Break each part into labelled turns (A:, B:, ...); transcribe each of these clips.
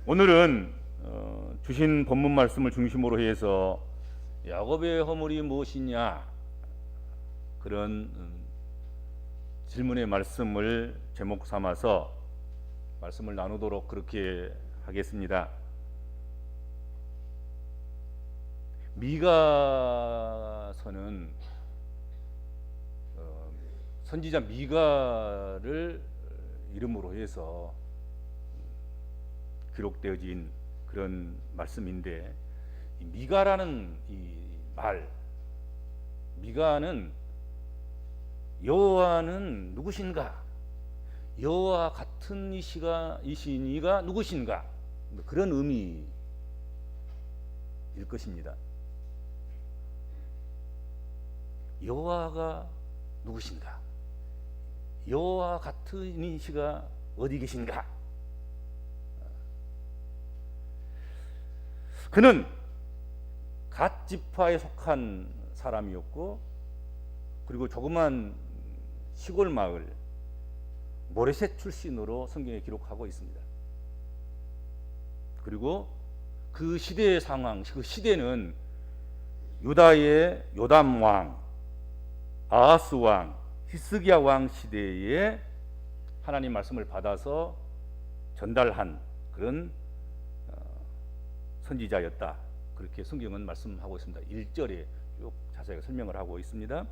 A: 오늘은 주신 본문 말씀을 중심으로 해서 야곱의 허물이 무엇이냐, 그런 질문의 말씀을 제목 삼아서 말씀을 나누도록 그렇게 하겠습니다. 미가서는 선지자 미가를 이름으로 해서 기록되어진 그런 말씀인데, 이 미가라는 이 말, 미가는 여호와는 누구신가, 여호와 같은 이시니가 누구신가, 그런 의미일 것입니다. 여호와가 누구신가, 여호와 같은 이시가 어디 계신가. 그는 갓 지파에 속한 사람이었고, 그리고 조그만 시골 마을 모레셋 출신으로 성경에 기록하고 있습니다. 그리고 그 시대의 상황, 그 시대는 유다의 요담 왕, 아하스 왕, 히스기야 왕 시대에 하나님 말씀을 받아서 전달한 그런 선지자였다, 그렇게 성경은 말씀하고 있습니다. 1절에 쭉 자세하게 설명을 하고 있습니다.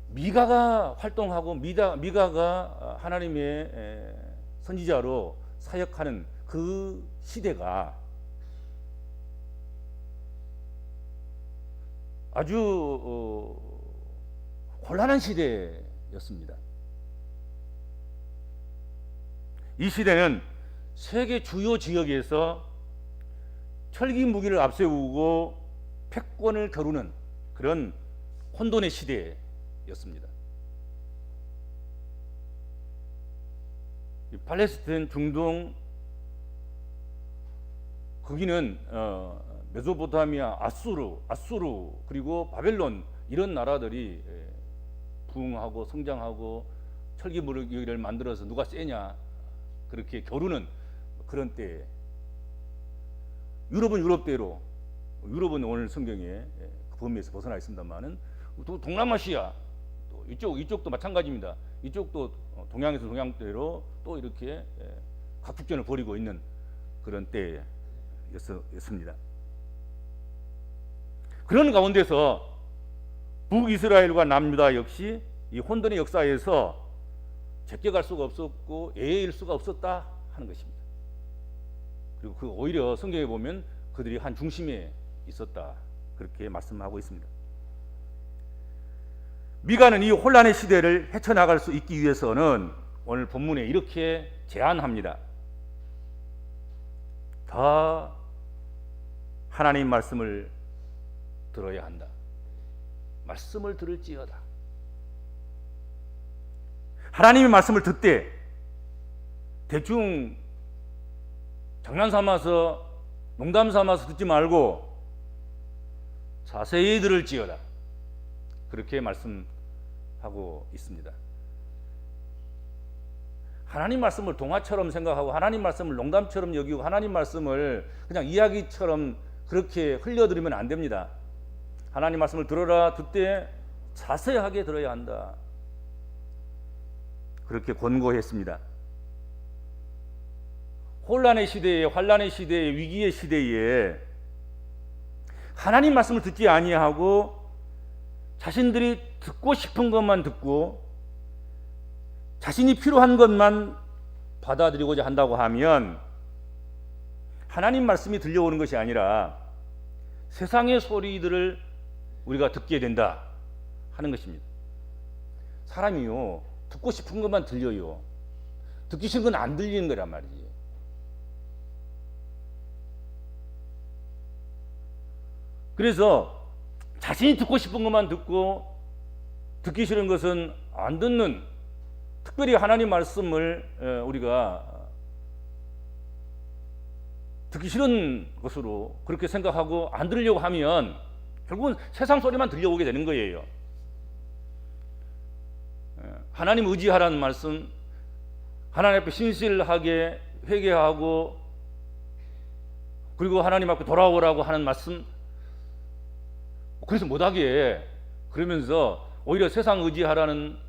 A: 미가가 활동하고 미가가 하나님의 선지자로 사역하는 그 시대가 아주 곤란한 시대였습니다. 이 시대는 세계 주요 지역에서 철기 무기를 앞세우고 패권을 겨루는 그런 혼돈의 시대였습니다. 팔레스타인, 중동, 거기는 메소포타미아, 아수르 그리고 바벨론, 이런 나라들이 부흥하고 성장하고 철기 무기를 만들어서 누가 세냐 그렇게 겨루는 그런 때에, 유럽은 유럽대로, 유럽은 오늘 성경에 그 범위에서 벗어나 있습니다만은 또 동남아시아, 또 이쪽도 마찬가지입니다. 이쪽도 동양에서 동양대로 또 이렇게 각축전을 벌이고 있는 그런 때였습니다. 그런 가운데서 북이스라엘과 남유다 역시 이 혼돈의 역사에서 제껴갈 수가 없었고 예일 수가 없었다 하는 것입니다. 그리고 그 오히려 성경에 보면 그들이 한 중심에 있었다, 그렇게 말씀하고 있습니다. 미가는 이 혼란의 시대를 헤쳐나갈 수 있기 위해서는 오늘 본문에 이렇게 제안합니다. 다 하나님 말씀을 들어야 한다. 말씀을 들을지어다. 하나님의 말씀을 듣되 대충 장난 삼아서, 농담 삼아서 듣지 말고 자세히 들을지어다, 그렇게 말씀하고 있습니다. 하나님 말씀을 동화처럼 생각하고 하나님 말씀을 농담처럼 여기고 하나님 말씀을 그냥 이야기처럼 그렇게 흘려들으면 안 됩니다. 하나님 말씀을 들어라, 듣되 자세하게 들어야 한다, 그렇게 권고했습니다. 혼란의 시대에, 환란의 시대에, 위기의 시대에 하나님 말씀을 듣지 아니하고 자신들이 듣고 싶은 것만 듣고 자신이 필요한 것만 받아들이고자 한다고 하면 하나님 말씀이 들려오는 것이 아니라 세상의 소리들을 우리가 듣게 된다 하는 것입니다. 사람이요, 듣고 싶은 것만 들려요. 듣기 싫은 건 안 들리는 거란 말이지. 그래서 자신이 듣고 싶은 것만 듣고 듣기 싫은 것은 안 듣는, 특별히 하나님 말씀을 우리가 듣기 싫은 것으로 그렇게 생각하고 안 들으려고 하면 결국은 세상 소리만 들려오게 되는 거예요. 하나님 의지하라는 말씀, 하나님 앞에 신실하게 회개하고 그리고 하나님 앞에 돌아오라고 하는 말씀, 그래서 못하게 그러면서 오히려 세상 의지하라는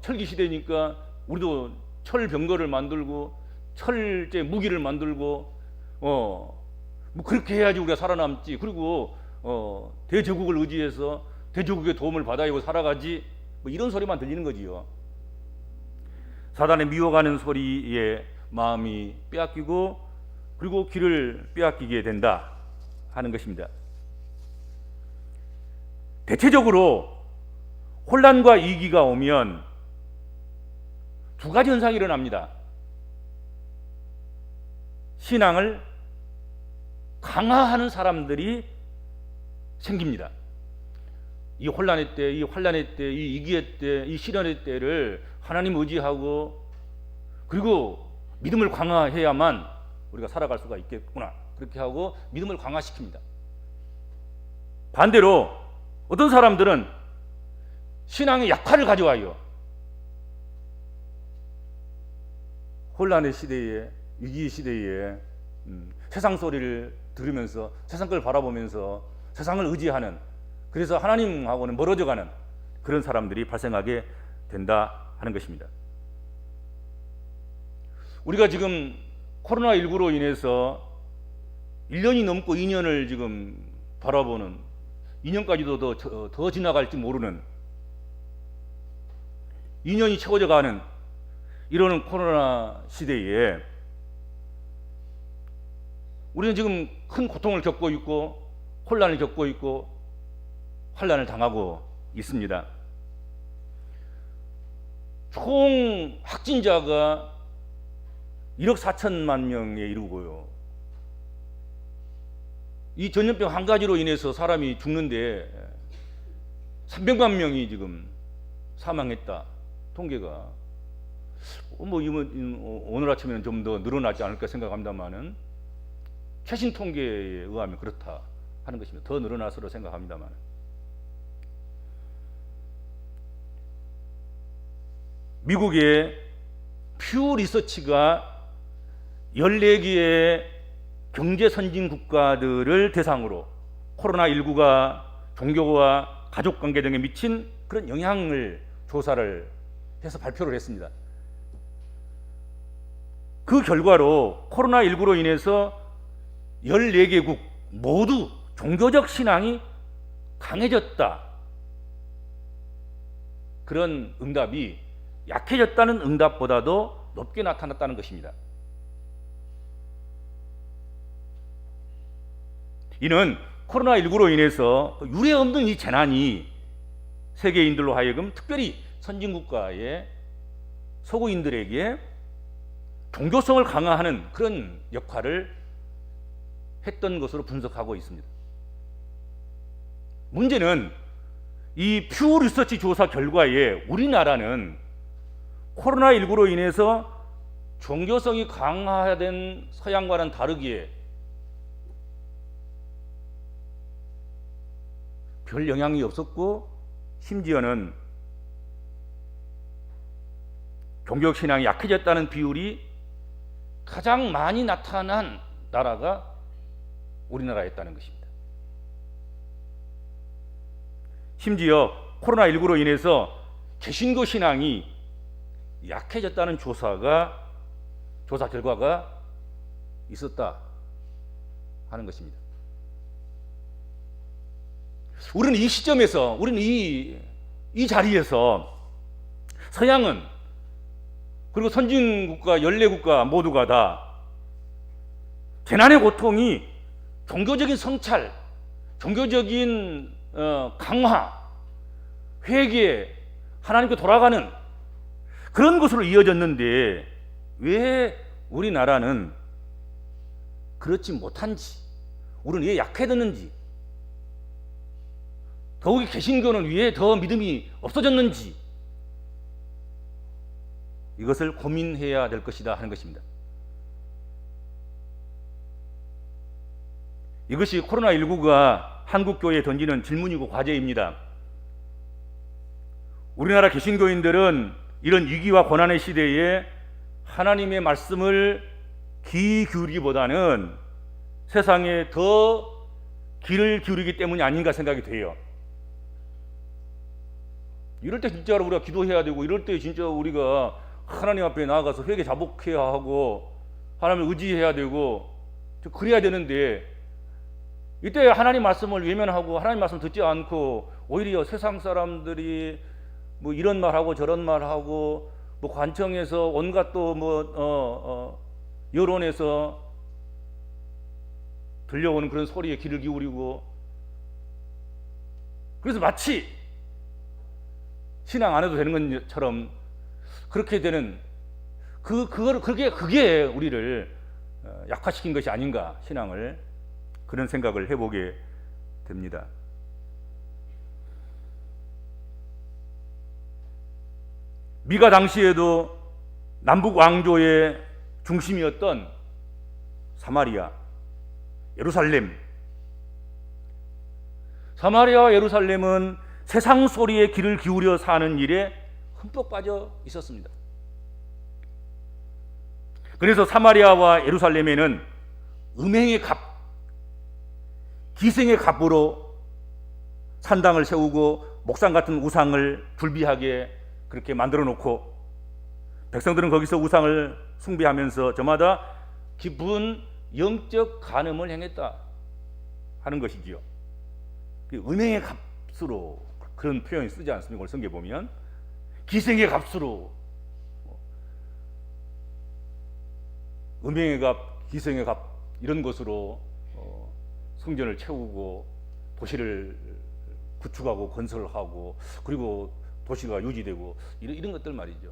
A: 철기 시대니까 우리도 철병거를 만들고 철제 무기를 만들고 뭐 그렇게 해야지 우리가 살아남지. 그리고 대제국을 의지해서 대제국의 도움을 받아야 살아가지. 뭐 이런 소리만 들리는 거지요. 사단의 미워가는 소리에 마음이 빼앗기고 그리고 길을 빼앗기게 된다 하는 것입니다. 대체적으로 혼란과 위기가 오면 두 가지 현상이 일어납니다. 신앙을 강화하는 사람들이 생깁니다. 이 혼란의 때, 이 환란의 때, 이 위기의 때, 이 시련의 때를 하나님 의지하고 그리고 믿음을 강화해야만 우리가 살아갈 수가 있겠구나, 그렇게 하고 믿음을 강화시킵니다. 반대로 어떤 사람들은 신앙의 약화를 가져와요. 혼란의 시대에, 위기의 시대에 세상 소리를 들으면서 세상 걸 바라보면서 세상을 의지하는, 그래서 하나님하고는 멀어져가는 그런 사람들이 발생하게 된다 하는 것입니다. 우리가 지금 코로나19로 인해서 1년이 넘고 2년을 지금 바라보는, 2년까지도 더 지나갈지 모르는, 2년이 채워져 가는 이러는 코로나 시대에 우리는 지금 큰 고통을 겪고 있고 혼란을 겪고 있고 환란을 당하고 있습니다. 총 확진자가 1억 4천만 명에 이르고요. 이 전염병 한 가지로 인해서 사람이 죽는데 300만 명이 지금 사망했다, 통계가. 뭐 오늘 아침에는 좀 더 늘어나지 않을까 생각합니다만은 최신 통계에 의하면 그렇다 하는 것입니다. 더 늘어났으로 생각합니다만. 미국의 퓨 리서치가 14개의 경제 선진 국가들을 대상으로 코로나19가 종교와 가족 관계 등에 미친 그런 영향을 조사를 해서 발표를 했습니다. 그 결과로 코로나19로 인해서 14개국 모두 종교적 신앙이 강해졌다, 그런 응답이 약해졌다는 응답보다도 높게 나타났다는 것입니다. 이는 코로나19로 인해서 유례 없는 이 재난이 세계인들로 하여금 특별히 선진국가의 서구인들에게 종교성을 강화하는 그런 역할을 했던 것으로 분석하고 있습니다. 문제는 이 퓨 리서치 조사 결과에 우리나라는 코로나19로 인해서 종교성이 강화된 서양과는 다르기에 별 영향이 없었고, 심지어는 종교적 신앙이 약해졌다는 비율이 가장 많이 나타난 나라가 우리나라였다는 것입니다. 심지어 코로나19로 인해서 개신교 신앙이 약해졌다는 조사 결과가 있었다 하는 것입니다. 우리는 이 시점에서, 우리는 이 자리에서 서양은, 그리고 선진국가 14국가 모두가 다 재난의 고통이 종교적인 성찰, 종교적인 강화, 회개, 하나님께 돌아가는 그런 것으로 이어졌는데 왜 우리나라는 그렇지 못한지, 우리는 왜 약해졌는지, 더욱이 개신교는 왜 더 믿음이 없어졌는지, 이것을 고민해야 될 것이다 하는 것입니다. 이것이 코로나19가 한국교회에 던지는 질문이고 과제입니다. 우리나라 개신교인들은 이런 위기와 고난의 시대에 하나님의 말씀을 귀 기울이기보다는 세상에 더 귀를 기울이기 때문이 아닌가 생각이 돼요. 이럴 때 진짜로 우리가 기도해야 되고, 이럴 때 진짜 우리가 하나님 앞에 나아가서 회개 자복해야 하고 하나님을 의지해야 되고 그래야 되는데, 이때 하나님 말씀을 외면하고 하나님 말씀 듣지 않고 오히려 세상 사람들이 뭐 이런 말하고 저런 말하고 뭐 관청에서 온갖 또 여론에서 들려오는 그런 소리에 귀를 기울이고, 그래서 마치 신앙 안 해도 되는 것처럼 그렇게 되는 그게 우리를 약화시킨 것이 아닌가, 신앙을. 그런 생각을 해보게 됩니다. 미가 당시에도 남북 왕조의 중심이었던 사마리아, 예루살렘. 사마리아와 예루살렘은 세상 소리에 귀를 기울여 사는 일에 흠뻑 빠져 있었습니다. 그래서 사마리아와 예루살렘에는 음행의 값, 기생의 값으로 산당을 세우고 목상 같은 우상을 불비하게 그렇게 만들어 놓고, 백성들은 거기서 우상을 숭배하면서 저마다 깊은 영적 간음을 행했다 하는 것이지요. 음행의 값으로 그런 표현이 쓰지 않습니까? 오늘 성경에 보면 기생의 값으로, 음행의 값, 기생의 값, 이런 것으로 성전을 채우고 도시를 구축하고 건설하고, 그리고 도시가 유지되고 이런 것들 말이죠.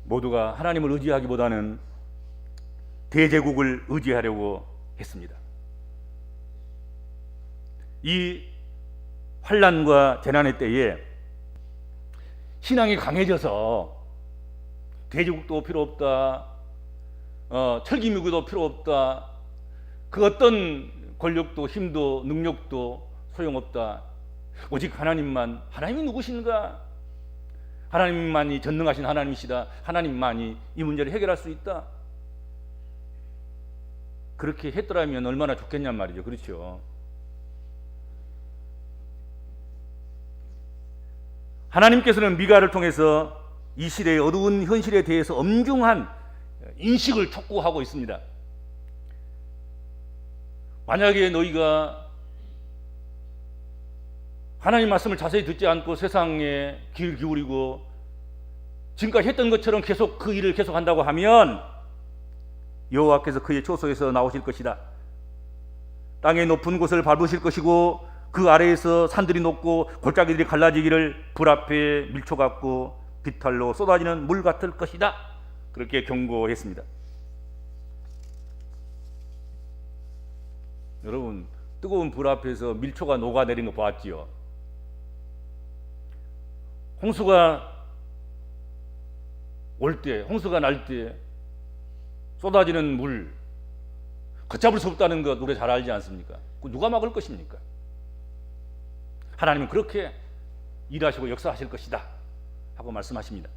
A: 모두가 하나님을 의지하기보다는 대제국을 의지하려고 했습니다. 이 환난과 재난의 때에 신앙이 강해져서 대제국도 필요 없다, 철기무기도 필요 없다, 그 어떤 권력도 힘도 능력도 소용없다, 오직 하나님만, 하나님이 누구신가? 하나님만이 전능하신 하나님이시다. 하나님만이 이 문제를 해결할 수 있다. 그렇게 했더라면 얼마나 좋겠냔 말이죠. 그렇죠? 하나님께서는 미가를 통해서 이 시대의 어두운 현실에 대해서 엄중한 인식을 촉구하고 있습니다. 만약에 너희가 하나님 말씀을 자세히 듣지 않고 세상에 귀를 기울이고 지금까지 했던 것처럼 계속 그 일을 계속한다고 하면 여호와께서 그의 초소에서 나오실 것이다. 땅의 높은 곳을 밟으실 것이고 그 아래에서 산들이 높고 골짜기들이 갈라지기를 불 앞에 밀초 같고 비탈로 쏟아지는 물 같을 것이다. 그렇게 경고했습니다. 여러분, 뜨거운 불 앞에서 밀초가 녹아내린 거 봤지요? 홍수가 올 때, 홍수가 날 때 쏟아지는 물, 걷잡을 수 없다는 것 우리 잘 알지 않습니까? 누가 막을 것입니까? 하나님은 그렇게 일하시고 역사하실 것이다 하고 말씀하십니다.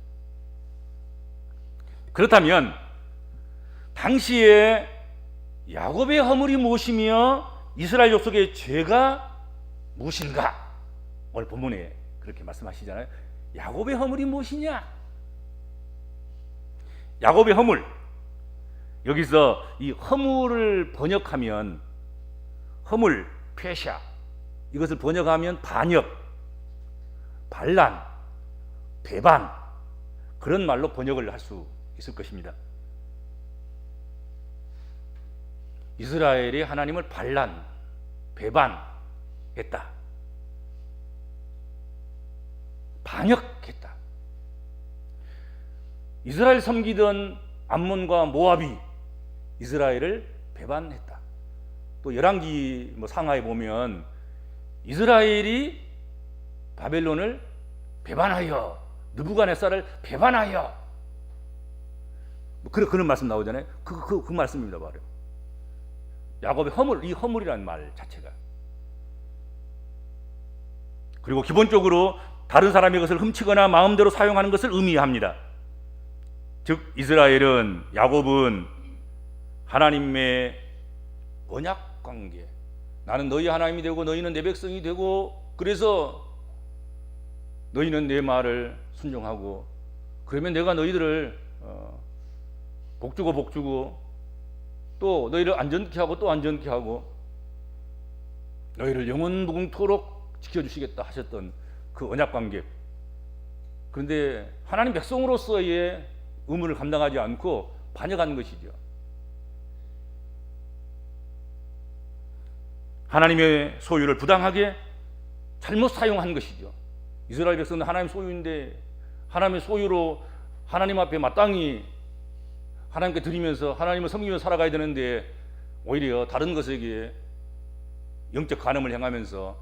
A: 그렇다면 당시에 야곱의 허물이 무엇이며 이스라엘 족속의 죄가 무엇인가? 오늘 본문에 그렇게 말씀하시잖아요. 야곱의 허물이 무엇이냐? 야곱의 허물, 여기서 이 허물을 번역하면 허물, 페샤, 이것을 번역하면 반역, 반란, 배반, 그런 말로 번역을 할 수 있을 것입니다. 이스라엘이 하나님을 반란, 배반했다, 반역했다. 이스라엘 섬기던 암몬과 모압이 이스라엘을 배반했다. 또 열왕기 상하에 보면 이스라엘이 바벨론을 배반하여, 느부갓네살을 배반하여, 그런 말씀 나오잖아요. 그 말씀입니다. 바로 야곱의 허물, 이 허물이라는 말 자체가. 그리고 기본적으로 다른 사람의 것을 훔치거나 마음대로 사용하는 것을 의미합니다. 즉 이스라엘은, 야곱은 하나님의 언약 관계, 나는 너희 하나님이 되고 너희는 내 백성이 되고, 그래서 너희는 내 말을 순종하고, 그러면 내가 너희들을 복주고 또 너희를 안전케 하고 또 안전케 하고 너희를 영원무궁토록 지켜주시겠다 하셨던 그 언약관계. 그런데 하나님 백성으로서의 의무를 감당하지 않고 반역한 것이죠. 하나님의 소유를 부당하게 잘못 사용한 것이죠. 이스라엘 백성은 하나님 소유인데 하나님의 소유로 하나님 앞에 마땅히 하나님께 드리면서 하나님을 섬기며 살아가야 되는데 오히려 다른 것에게 영적 간음을 행하면서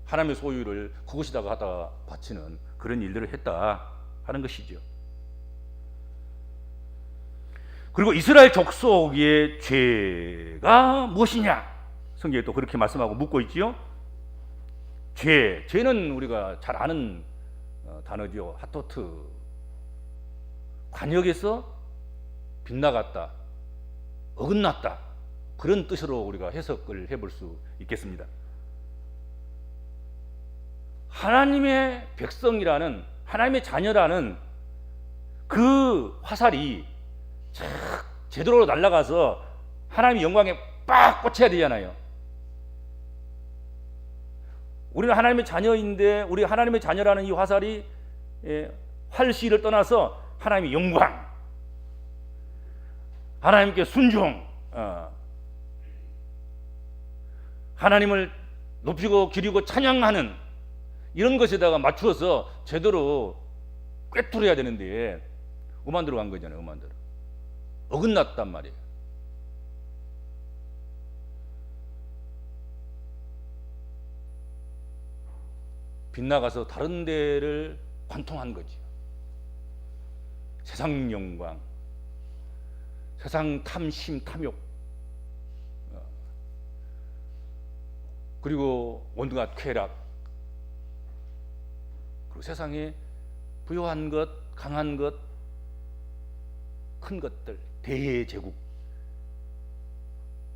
A: 하나님의 소유를 그것이다가 하다가 바치는 그런 일들을 했다 하는 것이죠. 그리고 이스라엘 족속의 죄가 무엇이냐? 성경에 또 그렇게 말씀하고 묻고 있지요. 죄는 우리가 잘 아는 단어죠. 하토트. 관역에서 빗나갔다, 어긋났다, 그런 뜻으로 우리가 해석을 해볼 수 있겠습니다. 하나님의 백성이라는, 하나님의 자녀라는 그 화살이 착 제대로 날아가서 하나님의 영광에 빡 꽂혀야 되잖아요. 우리는 하나님의 자녀인데 우리 하나님의 자녀라는 이 화살이 활시를 떠나서 하나님의 영광, 하나님께 순종, 하나님을 높이고 기리고 찬양하는 이런 것에다가 맞추어서 제대로 꿰뚫어야 되는데 음안대로 간 거잖아요. 음안대로 어긋났단 말이에요. 빗나가서 다른 데를 관통한 거지. 세상 영광, 세상 탐심, 탐욕, 그리고 온갖 쾌락, 그리고 세상에 부요한 것, 강한 것, 큰 것들, 대제국,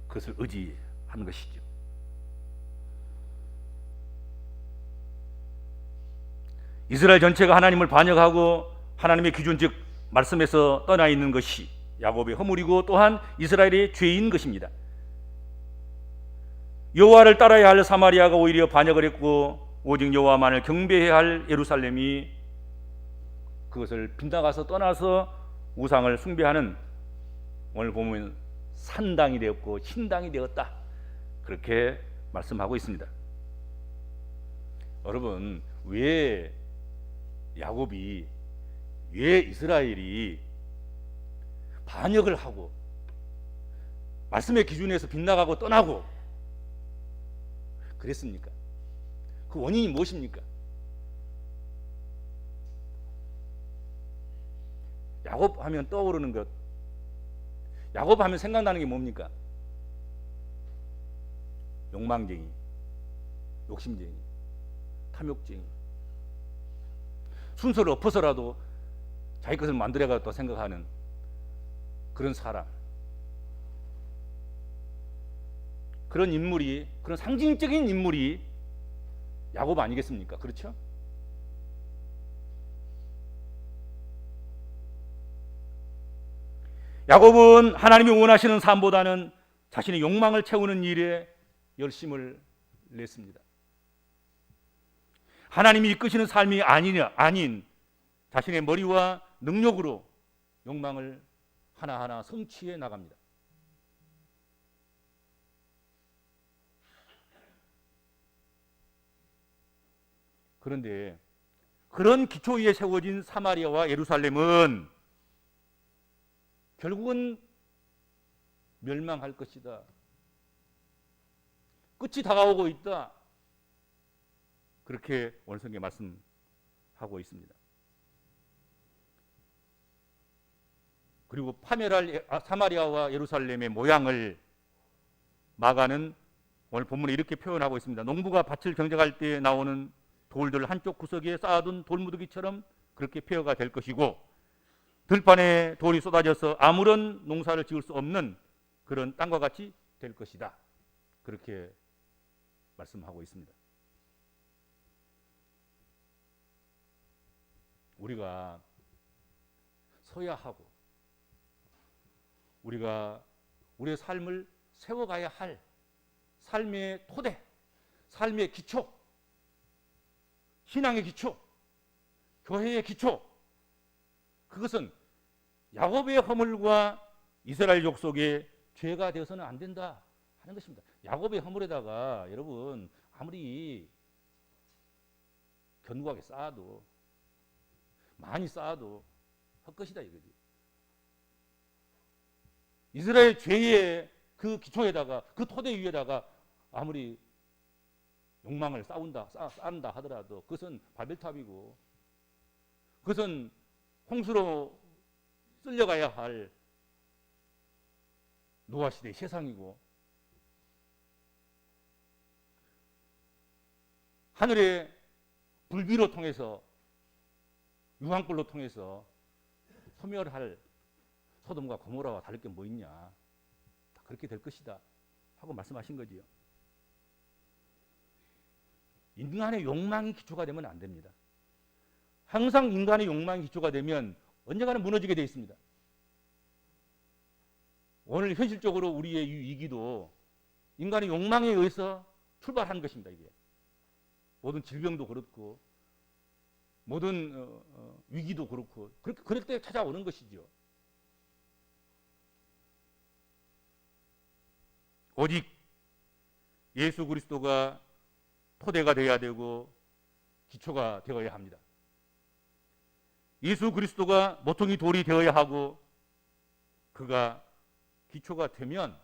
A: 그것을 의지하는 것이죠. 이스라엘 전체가 하나님을 반역하고 하나님의 기준, 즉 말씀에서 떠나 있는 것이 야곱의 허물이고 또한 이스라엘의 죄인 것입니다. 여호와를 따라야 할 사마리아가 오히려 반역을 했고 오직 여호와만을 경배해야 할 예루살렘이 그것을 빗나가서 떠나서 우상을 숭배하는, 오늘 보면 산당이 되었고 신당이 되었다, 그렇게 말씀하고 있습니다. 여러분, 왜 야곱이, 왜 이스라엘이 반역을 하고 말씀의 기준에서 빗나가고 떠나고 그랬습니까? 그 원인이 무엇입니까? 야곱 하면 떠오르는 것, 야곱 하면 생각나는 게 뭡니까? 욕망쟁이, 욕심쟁이, 탐욕쟁이, 순서를 엎어서라도 자기 것을 만들어가겠다 생각하는 그런 사람, 그런 인물이, 그런 상징적인 인물이 야곱 아니겠습니까? 그렇죠? 야곱은 하나님이 원하시는 삶보다는 자신의 욕망을 채우는 일에 열심을 냈습니다. 하나님이 이끄시는 삶이 아닌 자신의 머리와 능력으로 욕망을 하나하나 성취해 나갑니다. 그런데 그런 기초 위에 세워진 사마리아와 예루살렘은 결국은 멸망할 것이다, 끝이 다가오고 있다, 그렇게 오늘 성경에 말씀하고 있습니다. 그리고 파멸할 사마리아와 예루살렘의 모양을 마가는 오늘 본문에 이렇게 표현하고 있습니다. 농부가 밭을 경작할 때 나오는 돌들 한쪽 구석에 쌓아둔 돌무더기처럼 그렇게 폐허가 될 것이고, 들판에 돌이 쏟아져서 아무런 농사를 지을 수 없는 그런 땅과 같이 될 것이다. 그렇게 말씀하고 있습니다. 우리가 서야 하고 우리가 우리의 삶을 세워가야 할 삶의 토대, 삶의 기초, 신앙의 기초, 교회의 기초, 그것은 야곱의 허물과 이스라엘 족속의 죄가 되어서는 안 된다 하는 것입니다. 야곱의 허물에다가 여러분 아무리 견고하게 쌓아도, 많이 쌓아도 헛것이다 이거지. 이스라엘 죄의 그 기초에다가, 그 토대 위에다가 아무리 욕망을 쌓는다 하더라도 그것은 바벨탑이고, 그것은 홍수로 쓸려가야 할 노아 시대의 세상이고, 하늘의 불비로 통해서, 유황불로 통해서 소멸할 소돔과 고모라와 다를 게 뭐 있냐, 다 그렇게 될 것이다 하고 말씀하신 거지요. 인간의 욕망이 기초가 되면 안 됩니다. 항상 인간의 욕망이 기초가 되면 언젠가는 무너지게 되어 있습니다. 오늘 현실적으로 우리의 이 위기도 인간의 욕망에 의해서 출발한 것입니다. 이게 모든 질병도 그렇고 모든 위기도 그렇고 그럴 때 찾아오는 것이죠. 오직 예수 그리스도가 토대가 되어야 되고 기초가 되어야 합니다. 예수 그리스도가 모퉁이 돌이 되어야 하고 그가 기초가 되면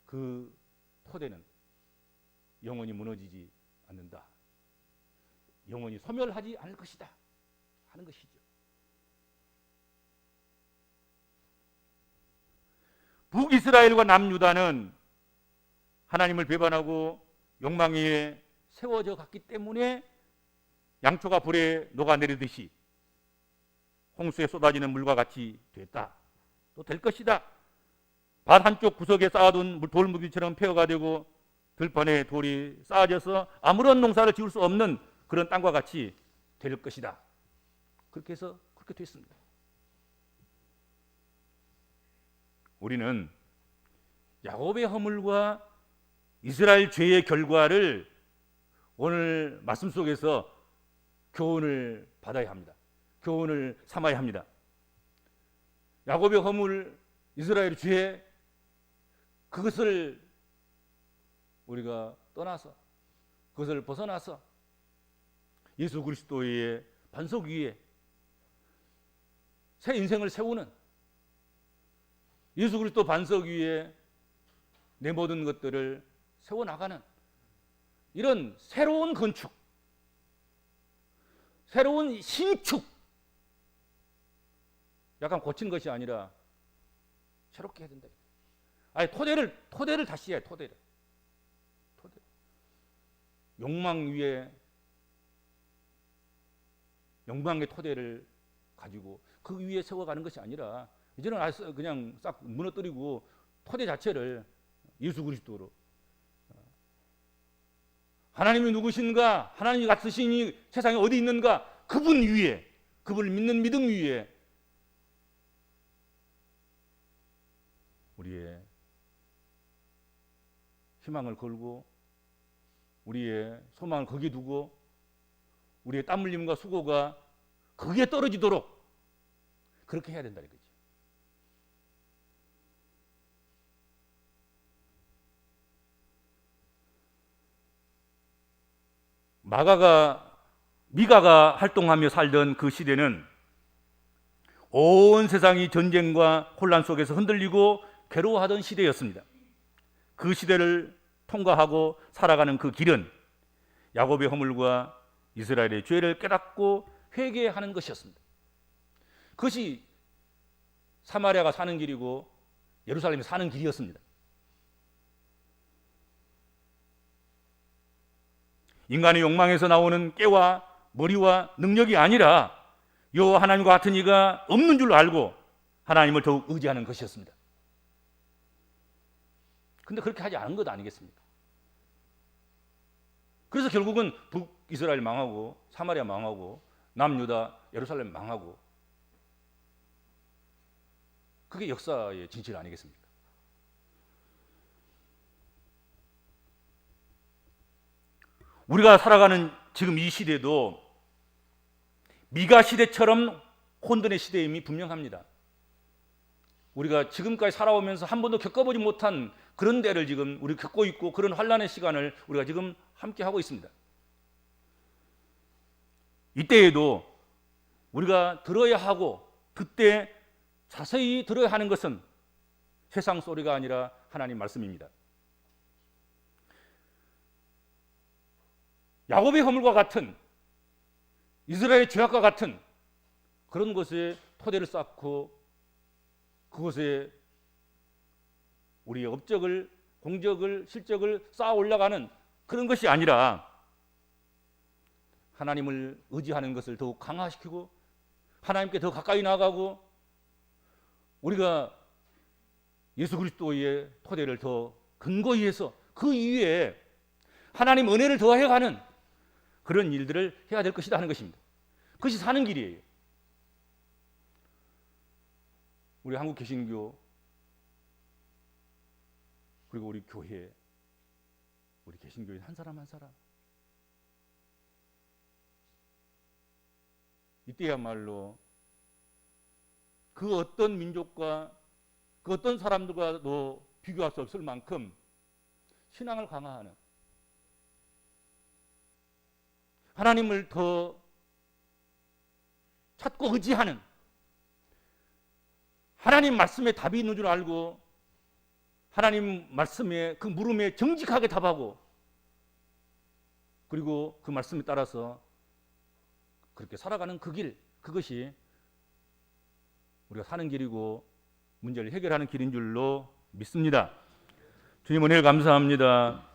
A: 그 토대는 영원히 무너지지 않는다, 영원히 소멸하지 않을 것이다 하는 것이죠. 북이스라엘과 남유다는 하나님을 배반하고 욕망 위에 세워져 갔기 때문에 양초가 불에 녹아내리듯이 홍수에 쏟아지는 물과 같이 됐다, 또 될 것이다. 밭 한쪽 구석에 쌓아둔 돌무기처럼 폐허가 되고 들판에 돌이 쌓아져서 아무런 농사를 지을 수 없는 그런 땅과 같이 될 것이다. 그렇게 해서 그렇게 됐습니다. 우리는 야곱의 허물과 이스라엘 죄의 결과를 오늘 말씀 속에서 교훈을 받아야 합니다. 교훈을 삼아야 합니다. 야곱의 허물, 이스라엘의 죄, 그것을 우리가 떠나서, 그것을 벗어나서 예수 그리스도의 반석 위에 새 인생을 세우는, 예수 그리스도 반석 위에 내 모든 것들을 세워나가는 이런 새로운 건축, 새로운 신축, 약간 고친 것이 아니라 새롭게 해야 된다. 아니 토대를 다시 해야 해. 토대. 욕망 위에 욕망의 토대를 가지고 그 위에 세워가는 것이 아니라 이제는 그냥 싹 무너뜨리고 토대 자체를 예수 그리스도로, 하나님이 누구신가, 하나님이 같으신 이 세상에 어디 있는가, 그분 위에, 그분을 믿는 믿음 위에 우리의 희망을 걸고 우리의 소망을 거기에 두고 우리의 땀 흘림과 수고가 거기에 떨어지도록 그렇게 해야 된다 이거지. 미가가 활동하며 살던 그 시대는 온 세상이 전쟁과 혼란 속에서 흔들리고 괴로워하던 시대였습니다. 그 시대를 통과하고 살아가는 그 길은 야곱의 허물과 이스라엘의 죄를 깨닫고 회개하는 것이었습니다. 그것이 사마리아가 사는 길이고 예루살렘에 사는 길이었습니다. 인간의 욕망에서 나오는 깨와 머리와 능력이 아니라 여호와 하나님과 같은 이가 없는 줄 알고 하나님을 더욱 의지하는 것이었습니다. 근데 그렇게 하지 않은 것 아니겠습니까? 그래서 결국은 북이스라엘 망하고 사마리아 망하고 남유다 예루살렘 망하고, 그게 역사의 진실 아니겠습니까? 우리가 살아가는 지금 이 시대도 미가 시대처럼 혼돈의 시대임이 분명합니다. 우리가 지금까지 살아오면서 한 번도 겪어보지 못한 그런 때를 지금 우리 겪고 있고, 그런 환난의 시간을 우리가 지금 함께 하고 있습니다. 이때에도 우리가 들어야 하고, 그때 자세히 들어야 하는 것은 세상 소리가 아니라 하나님 말씀입니다. 야곱의 허물과 같은, 이스라엘의 죄악과 같은 그런 것에 토대를 쌓고 그것에 우리의 업적을, 공적을, 실적을 쌓아 올라가는 그런 것이 아니라 하나님을 의지하는 것을 더욱 강화시키고 하나님께 더 가까이 나아가고, 우리가 예수 그리스도의 토대를 더 근거히 해서 그 이후에 하나님 은혜를 더해가는 그런 일들을 해야 될 것이다 하는 것입니다. 그것이 사는 길이에요. 우리 한국 개신교, 그리고 우리 교회, 우리 개신교인 한 사람 한 사람, 이때야말로 그 어떤 민족과 그 어떤 사람들과도 비교할 수 없을 만큼 신앙을 강화하는, 하나님을 더 찾고 의지하는, 하나님 말씀에 답이 있는 줄 알고 하나님 말씀에 그 물음에 정직하게 답하고, 그리고 그 말씀에 따라서 그렇게 살아가는 그 길, 그것이 우리가 사는 길이고 문제를 해결하는 길인 줄로 믿습니다. 주님 은혜를 감사합니다.